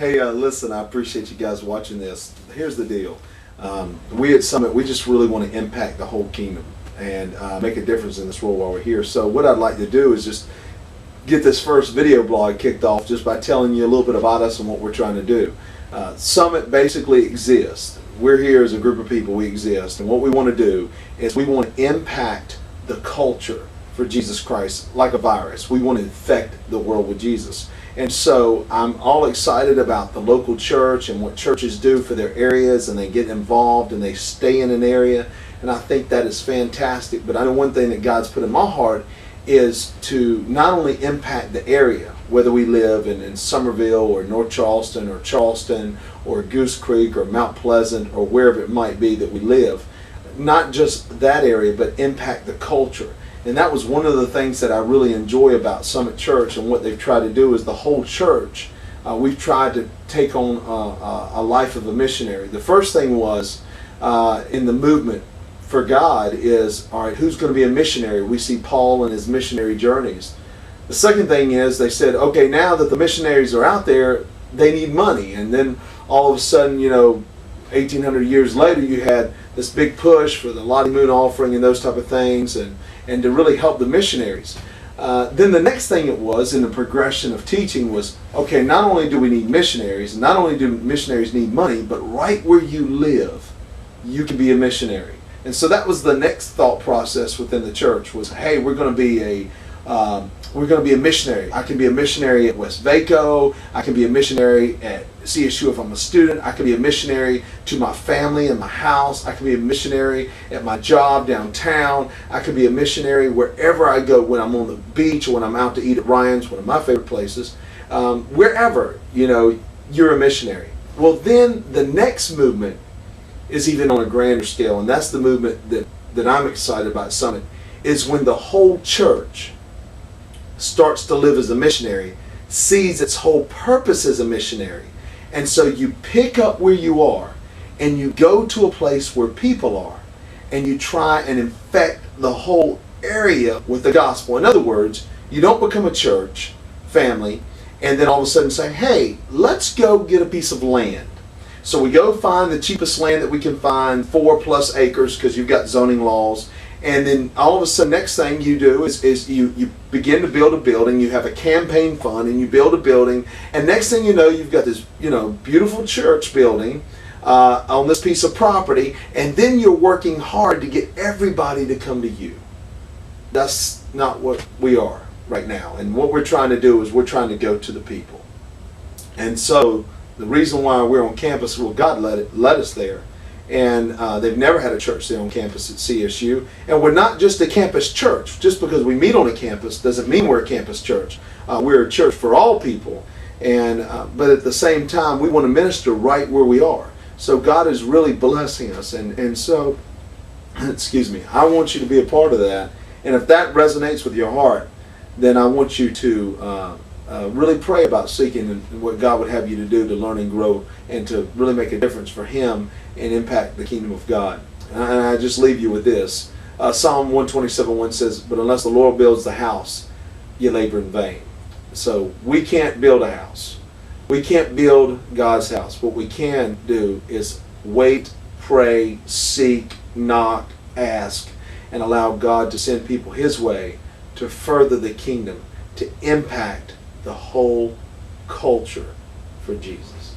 Hey, listen, I appreciate you guys watching this. Here's the deal. We at Summit, we just really want to impact the whole kingdom and make a difference in this world while we're here. So what I'd like to do is just get this first video blog kicked off just by telling you a little bit about us and what we're trying to do. Summit basically exists. We're here as a group of people, we exist. And what we want to do is we want to impact the culture for Jesus Christ like a virus. We want to infect the world with Jesus. And so I'm all excited about the local church and what churches do for their areas, and they get involved and they stay in an area, and I think that is fantastic. But I know one thing that God's put in my heart is to not only impact the area, whether we live in Somerville or North Charleston or Goose Creek or Mount Pleasant or wherever it might be that we live, not just that area, but impact the culture. And that was one of the things that I really enjoy about Summit Church, and what they've tried to do is the whole church. We've tried to take on a life of a missionary. The first thing was in the movement for God is, all right, who's going to be a missionary? We see Paul and his missionary journeys. The second thing is they said, okay, now that the missionaries are out there, they need money. And then all of a sudden, 1,800 years later, you had this big push for the Lottie Moon offering and those type of things, and to really help the missionaries. Then the next thing it was in the progression of teaching was, okay, not only do we need missionaries, not only do missionaries need money, but right where you live, you can be a missionary. And so that was the next thought process within the church was, hey, we're going to be a missionary. I can be a missionary at West Vaco. I can be a missionary at CSU if I'm a student. I can be a missionary to my family and my house. I can be a missionary at my job downtown. I can be a missionary wherever I go, when I'm on the beach or when I'm out to eat at Ryan's, one of my favorite places. Wherever, you're a missionary. Well, then the next movement is even on a grander scale, and that's the movement that I'm excited about at Summit, is when the whole church starts to live as a missionary, sees its whole purpose as a missionary. And so you pick up where you are and you go to a place where people are, and you try and infect the whole area with the gospel. In other words, you don't become a church family and then all of a sudden say, hey, let's go get a piece of land. So we go find the cheapest land that we can find, 4+ acres, because you've got zoning laws. And then all of a sudden, next thing you do is you begin to build a building. You have a campaign fund and you build a building. And next thing you know, you've got this beautiful church building on this piece of property. And then you're working hard to get everybody to come to you. That's not what we are right now. And what we're trying to do is we're trying to go to the people. And so the reason why we're on campus, well, God led us there. And they've never had a church there on campus at CSU. And we're not just a campus church. Just because we meet on a campus doesn't mean we're a campus church. We're a church for all people. And but at the same time, we want to minister right where we are. So God is really blessing us. And so, excuse me, I want you to be a part of that. And if that resonates with your heart, then I want you to really pray about seeking and what God would have you to do to learn and grow and to really make a difference for Him and impact the kingdom of God. And I just leave you with this. Psalm 127:1 says, but unless the Lord builds the house, you labor in vain. So we can't build a house. We can't build God's house. What we can do is wait, pray, seek, knock, ask, and allow God to send people His way to further the kingdom, to impact the whole culture for Jesus.